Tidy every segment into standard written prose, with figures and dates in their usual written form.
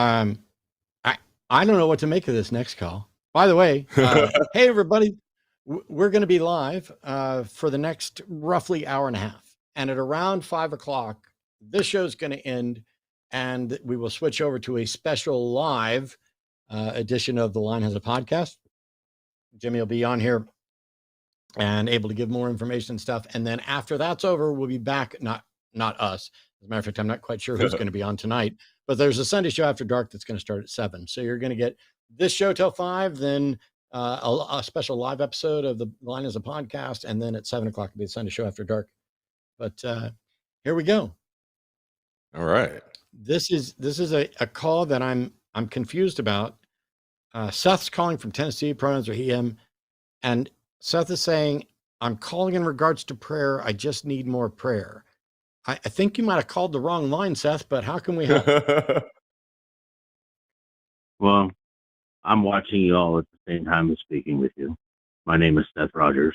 Um, I I don't know what to make of this next call. By the way, hey everybody, we're going to be live for the next roughly hour and a half, and at around 5 o'clock, this show's going to end, and we will switch over to a special live edition of The Line Has a Podcast. Jimmy will be on here and able to give more information and stuff, and then after that's over, we'll be back. Not us. As a matter of fact, I'm not quite sure who's going to be on tonight, but there's a Sunday show after dark that's going to start at 7. So you're going to get this show till 5, then a special live episode of The Line as a Podcast, and then at 7 o'clock will be the Sunday show after dark. But here we go. All right. This is a call that I'm confused about. Seth's calling from Tennessee. Pronouns are he, him, and Seth is saying, "I'm calling in regards to prayer. I just need more prayer." I think you might have called the wrong line, Seth, but how can we help? Well, I'm watching you all at the same time as speaking with you. My name is Seth Rogers.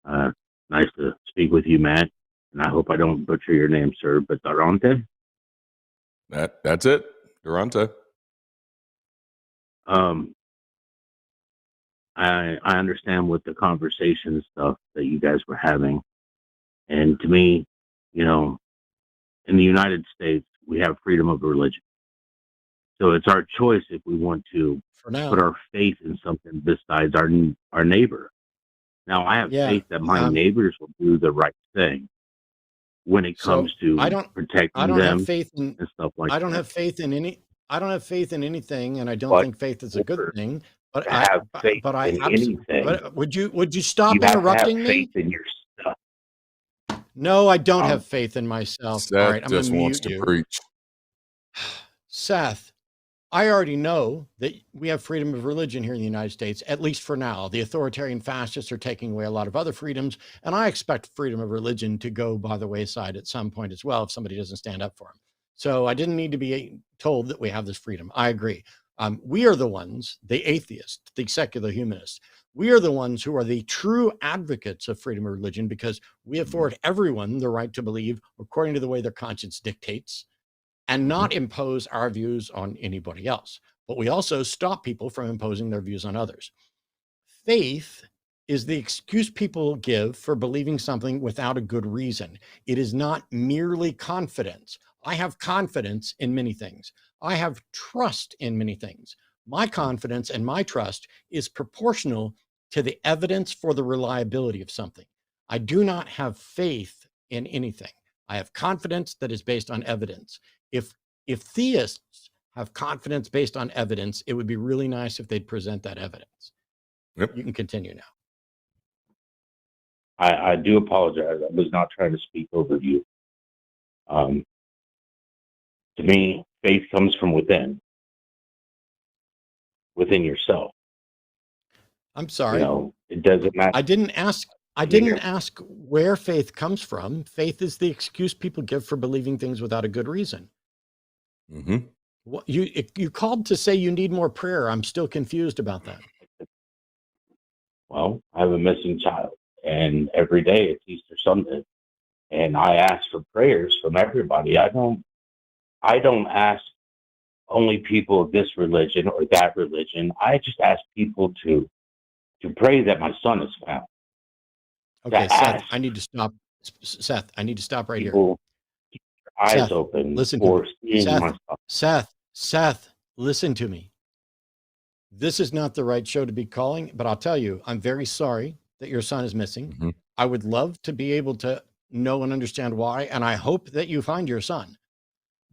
Nice to speak with you, Matt. And I hope I don't butcher your name, sir, but Durante? That's it. Durante. I understand with the conversation stuff that you guys were having. And to me, you know, in the United States, we have freedom of religion. So it's our choice if we want to put our faith in something besides our neighbor. Now, I have faith that my neighbors will do the right thing when it comes to protecting them have faith in, and stuff like that. I don't have faith in anything, and I don't think faith is a good thing. But would you stop interrupting me? Faith in your stuff. No, I don't have faith in myself. Seth all right, I'm just gonna wants mute to you. preach. Seth, I already know that we have freedom of religion here in the United States, at least for now. The authoritarian fascists are taking away a lot of other freedoms, and I expect freedom of religion to go by the wayside at some point as well if somebody doesn't stand up for them. So I didn't need to be told that we have this freedom. I agree. We are the ones, the atheists, the secular humanists, we are the ones who are the true advocates of freedom of religion because we afford everyone the right to believe according to the way their conscience dictates and not impose our views on anybody else. But we also stop people from imposing their views on others. Faith is the excuse people give for believing something without a good reason. It is not merely confidence. I have confidence in many things. I have trust in many things. My confidence and my trust is proportional to the evidence for the reliability of something. I do not have faith in anything. I have confidence that is based on evidence. If theists have confidence based on evidence, it would be really nice if they'd present that evidence. Yep. You can continue now. I do apologize. I was not trying to speak over you. To me, faith comes from within yourself. I'm sorry. You know, it doesn't matter. I didn't ask where faith comes from. Faith is the excuse people give for believing things without a good reason. Mm-hmm. What, you called to say you need more prayer. I'm still confused about that. Well, I have a missing child, and every day it's Easter Sunday, and I ask for prayers from everybody. I don't ask only people of this religion or that religion. I just ask people to pray that my son is found. Okay, Seth, I need to stop. Seth, I need to stop right here. Keep your eyes open. Listen for to me. Seth, listen to me. This is not the right show to be calling, but I'll tell you, I'm very sorry that your son is missing. Mm-hmm. I would love to be able to know and understand why, and I hope that you find your son.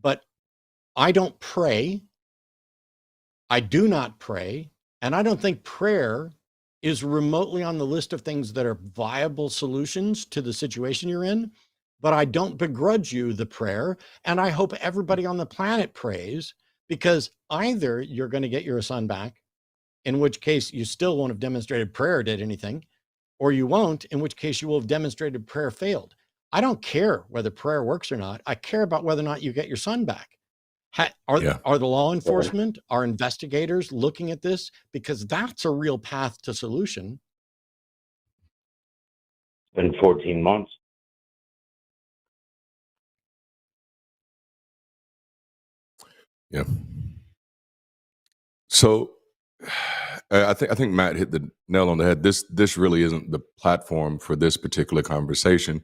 But I don't pray. I do not pray, and I don't think prayer is remotely on the list of things that are viable solutions to the situation you're in. But I don't begrudge you the prayer, and I hope everybody on the planet prays, because either you're going to get your son back, in which case you still won't have demonstrated prayer did anything, or you won't, in which case you will have demonstrated prayer failed. I don't care whether prayer works or not. I care about whether or not you get your son back. Are the law enforcement, are investigators looking at this? Because that's a real path to solution. It's been 14 months. Yeah. So I think Matt hit the nail on the head. This really isn't the platform for this particular conversation,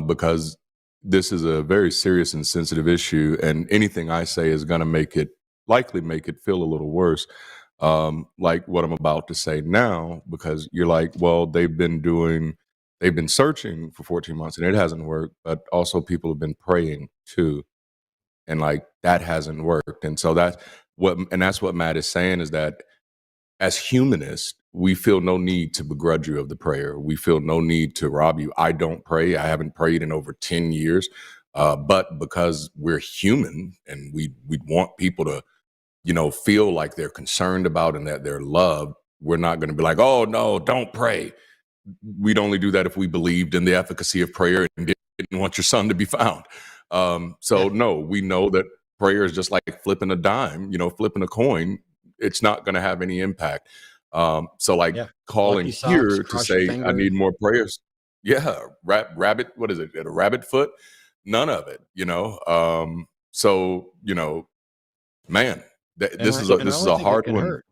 because this is a very serious and sensitive issue, and anything I say is going to likely make it feel a little worse, like what I'm about to say now, because you're like, well, they've been searching for 14 months and it hasn't worked, but also people have been praying too, and like that hasn't worked, and so that's what Matt is saying, is that as humanists, we feel no need to begrudge you of the prayer. We feel no need to rob you. I don't pray. I haven't prayed in over 10 years. But because we're human and we want people to, feel like they're concerned about and that they're loved, we're not going to be like, oh, no, don't pray. We'd only do that if we believed in the efficacy of prayer and didn't want your son to be found. No, we know that prayer is just like flipping a dime, flipping a coin. It's not going to have any impact. Calling Lucky socks, here to cross your say, I fingers. need more prayers. Yeah. Rabbit, what is it? A rabbit foot? None of it, man, this is a hard one. Hurt.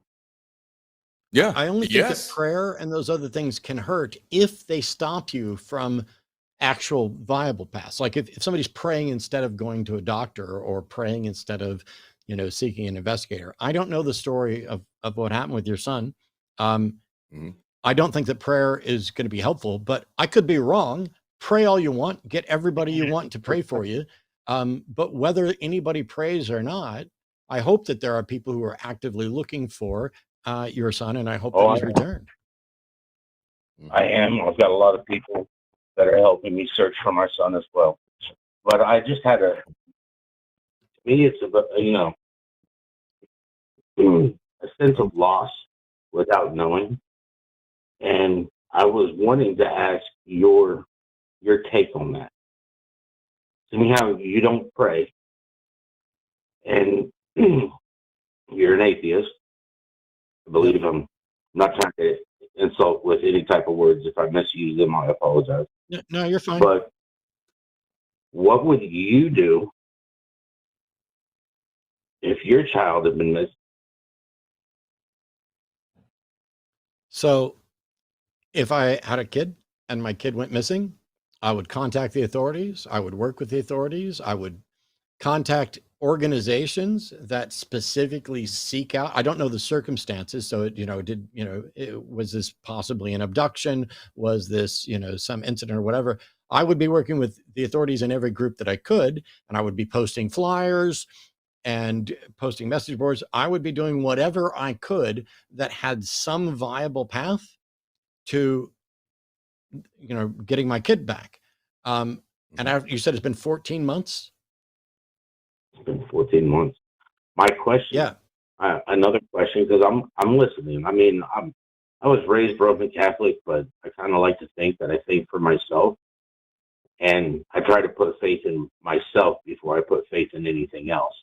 Yeah. I only think that prayer and those other things can hurt if they stop you from actual viable paths. Like if somebody's praying instead of going to a doctor, or praying instead of, seeking an investigator. I don't know the story of what happened with your son. I don't think that prayer is going to be helpful, but I could be wrong. Pray all you want, get everybody you want to pray for you. But whether anybody prays or not, I hope that there are people who are actively looking for your son, and I hope that he's returned. I am. I've got a lot of people that are helping me search for my son as well. But I just had to me, it's about, a sense of loss without knowing. And I was wanting to ask your take on that. To me, how you don't pray, and you're an atheist. I believe I'm not trying to insult with any type of words. If I misuse them, I apologize. No, you're fine. But what would you do if your child had been missing? So if I had a kid and my kid went missing, I would contact the authorities. I would work with the authorities. I would contact organizations that specifically seek out. I don't know the circumstances. So, was this possibly an abduction? Was this, some incident or whatever? I would be working with the authorities in every group that I could, and I would be posting flyers and posting message boards. I would be doing whatever I could that had some viable path to, getting my kid back. And you said it's been 14 months. It's been 14 months. My question, another question, because I'm listening. I mean, I was raised Roman Catholic, but I kind of like to think that I think for myself, and I try to put faith in myself before I put faith in anything else.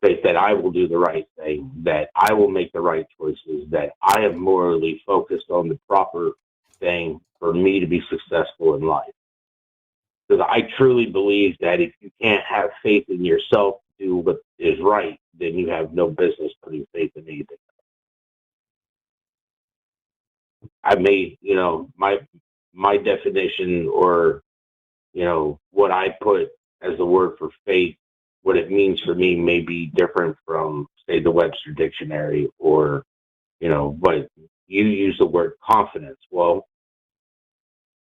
Faith that I will do the right thing, that I will make the right choices, that I am morally focused on the proper thing for me to be successful in life. Because I truly believe that if you can't have faith in yourself to do what is right, then you have no business putting faith in anything. I may, my definition, or, what I put as the word for faith, what it means for me may be different from, say, the Webster Dictionary, or, but you use the word confidence. Well,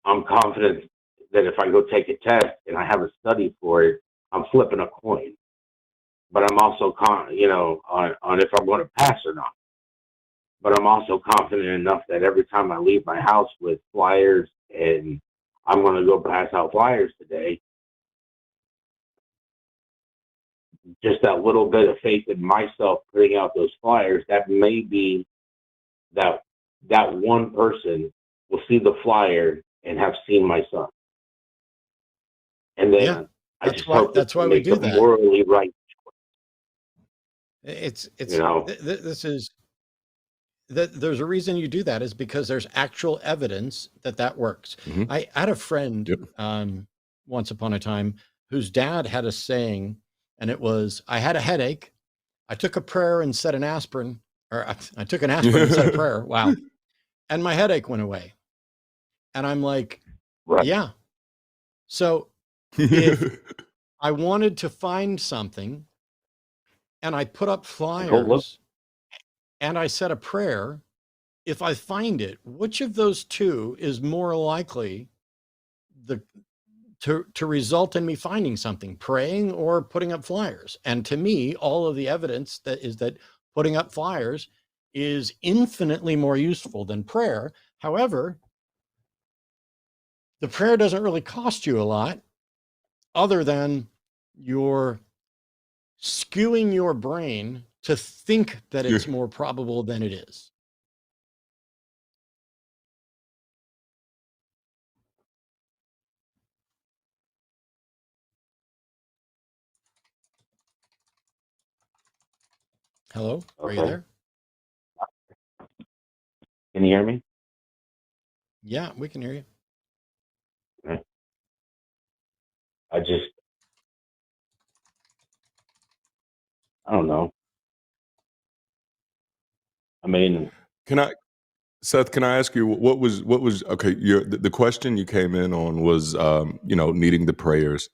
I'm confident that if I go take a test and I have a study for it, I'm flipping a coin. But I'm also on if I'm going to pass or not. But I'm also confident enough that every time I leave my house with flyers and I'm going to go pass out flyers today, just that little bit of faith in myself putting out those flyers, that may be that one person will see the flyer and have seen my son. And then I just hope that's why we do that. Morally right. There's a reason you do that, is because there's actual evidence that works. Mm-hmm. I had a friend once upon a time whose dad had a saying, and it was, I had a headache, I took a prayer and said an aspirin, or I took an aspirin and said a prayer. Wow. And my headache went away. And I'm like, Right. yeah. So if I wanted to find something and I put up flyers and I said a prayer, if I find it, which of those two is more likely to result in me finding something, praying or putting up flyers? And to me, all of the evidence that putting up flyers is infinitely more useful than prayer. However, the prayer doesn't really cost you a lot other than you're skewing your brain to think that it's more probable than it is. Hello? Are you there? Can you hear me? Yeah, we can hear you. Okay. I don't know. I mean, Seth, can I ask you what was okay? The question you came in on was needing the prayers.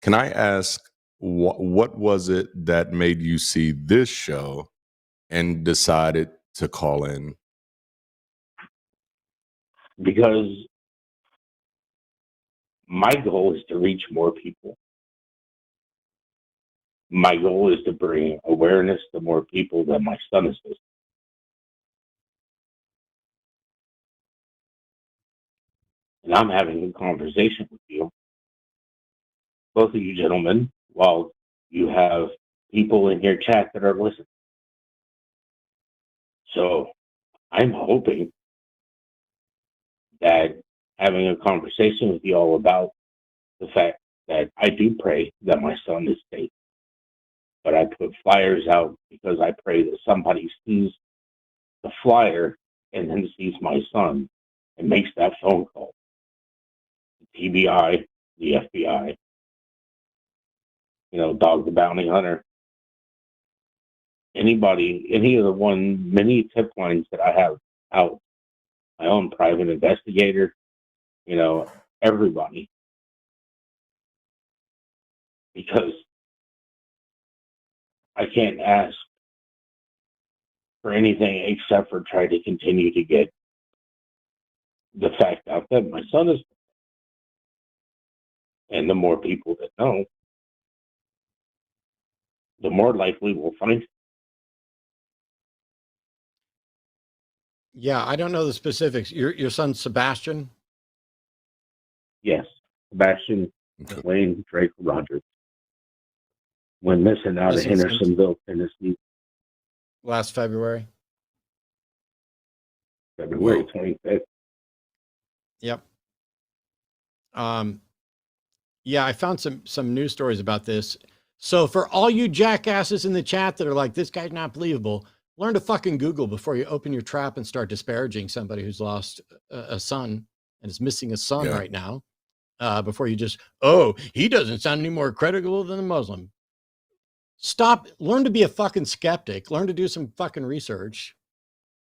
Can I ask what was it that made you see this show and decided to call in? because my goal is to reach more people. My goal is to bring awareness to more people that my son is missing. And I'm having a conversation with you, both of you gentlemen, while you have people in your chat that are listening. So I'm hoping that having a conversation with you all about the fact that I do pray that my son is safe, but I put flyers out because I pray that somebody sees the flyer and then sees my son and makes that phone call. The TBI, the FBI, Dog the Bounty Hunter, anybody, any of the many tip lines that I have out, my own private investigator, everybody. Because I can't ask for anything except for try to continue to get the fact out that my son is, and the more people that know, the more likely we'll find. Yeah, I don't know the specifics. Your son Sebastian? Yes, Sebastian Wayne Drake Rogers went missing out of Hendersonville, Tennessee, last February. February 25th. Yep. Yeah, I found some news stories about this. So for all you jackasses in the chat that are like, this guy's not believable, learn to fucking Google before you open your trap and start disparaging somebody who's lost a son and is missing a son right now. Before you just, he doesn't sound any more credible than a Muslim. Stop. Learn to be a fucking skeptic. Learn to do some fucking research.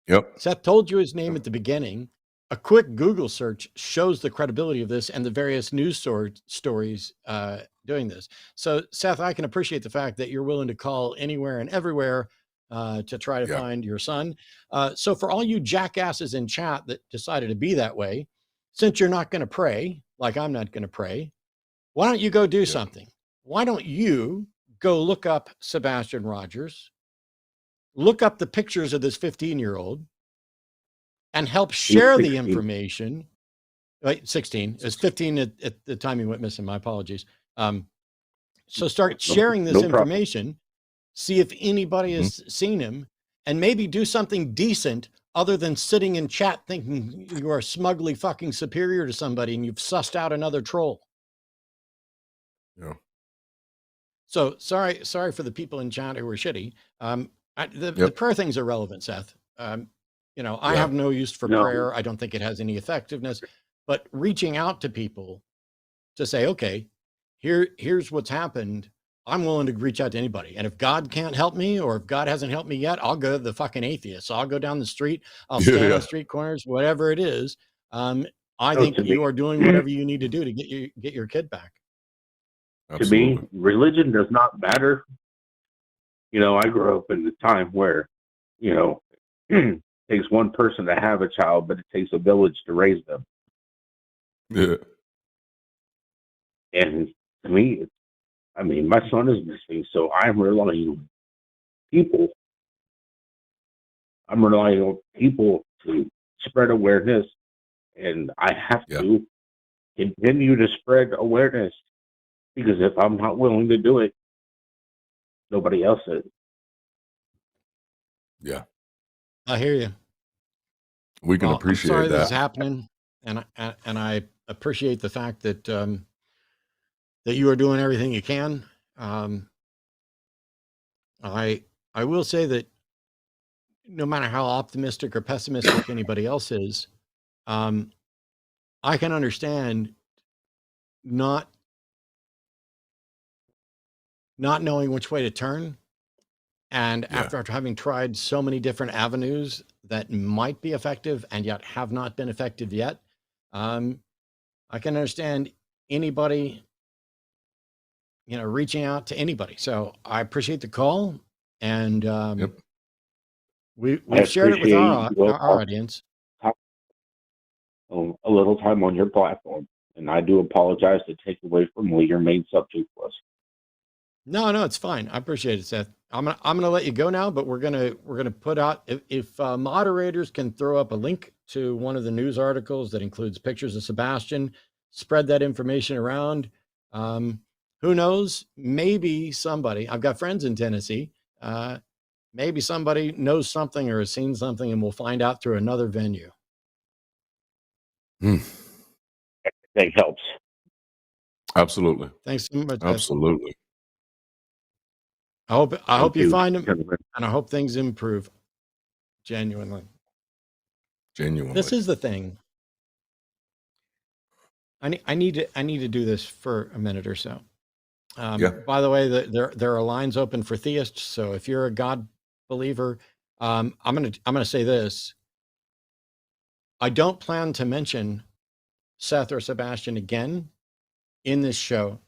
Yep. Seth told you his name at the beginning. A quick Google search shows the credibility of this and the various news stories doing this. So, Seth, I can appreciate the fact that you're willing to call anywhere and everywhere to try to find your son. So for all you jackasses in chat that decided to be that way, since you're not going to pray, like I'm not going to pray, why don't you go do something? Why don't you go look up Sebastian Rogers, look up the pictures of this 15-year-old, and help share the information. Right, 16. It was 15 at the time he went missing. My apologies. So start sharing this information, see if anybody has seen him, and maybe do something decent other than sitting in chat thinking you are smugly fucking superior to somebody and you've sussed out another troll. Yeah. So sorry for the people in chat who were shitty. The prayer thing's irrelevant, Seth. I have no use for prayer. I don't think it has any effectiveness, but reaching out to people to say, okay, here's what's happened. I'm willing to reach out to anybody. And if God can't help me, or if God hasn't helped me yet, I'll go to the fucking atheist. So I'll go down the street. I'll Yeah, stand on yeah, street corners, whatever it is. I No, think to me, you are doing whatever you need to do to get your kid back. to me, absolutely. religion does not matter. I grew up in the time where, it takes one person to have a child, but it takes a village to raise them. Yeah, And to me, my son is missing, so I'm relying on people. I'm relying on people to spread awareness, and I have yeah, to continue to spread awareness, because if I'm not willing to do it, nobody else is. yeah. I hear you. We can Well, I'm appreciate sorry this is that. happening, and I appreciate the fact that that you are doing everything you can. Um, I will say that no matter how optimistic or pessimistic anybody else is, um, I can understand not knowing which way to turn. And Yeah, after having tried so many different avenues that might be effective and yet have not been effective yet, um, I can understand anybody, reaching out to anybody. So I appreciate the call, and yep. I we've shared it with appreciate you our audience. a little time on your platform, and I do apologize to take away from what your main subject was. No, it's fine. I appreciate it, Seth. I'm gonna let you go now, but we're gonna put out, if moderators can throw up a link to one of the news articles that includes pictures of Sebastian, spread that information around. Um, who knows? Maybe somebody. I've got friends in Tennessee. Maybe somebody knows something or has seen something, and we'll find out through another venue. Hmm. That helps. Absolutely, Thanks so much, Seth. absolutely. I hope Thank you you, find them, gentlemen. and I hope things improve. Genuinely, this Genuinely. is the thing. I need to do this for a minute or so. Yeah, By the way, there are lines open for theists. So if you're a God believer, I'm gonna say this. I don't plan to mention Seth or Sebastian again in this show.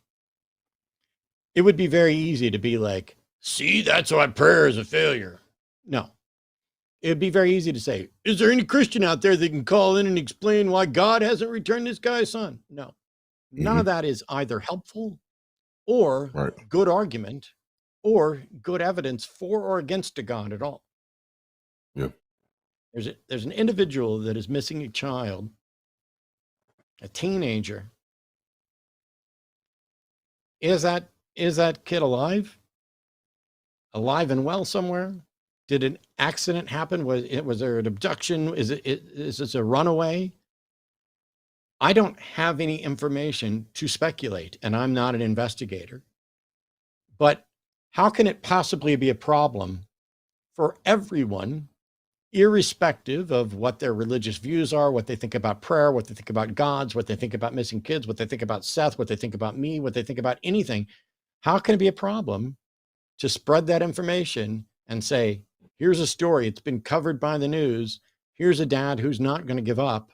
It would be very easy to be like, see, that's why prayer is a failure. No, it'd be very easy to say, is there any Christian out there that can call in and explain why God hasn't returned this guy's son? No, none hmm, of that is either helpful or right. good argument or good evidence for or against a God at all. Yeah, There's an individual that is missing a child, a teenager. Is that kid alive? Alive and well somewhere? Did an accident happen? Was there an abduction? Is this a runaway? I don't have any information to speculate, and I'm not an investigator. But how can it possibly be a problem for everyone, irrespective of what their religious views are, what they think about prayer, what they think about gods, what they think about missing kids, what they think about Seth, what they think about me, what they think about anything? How can it be a problem to spread that information and say, here's a story, it's been covered by the news, here's a dad who's not going to give up,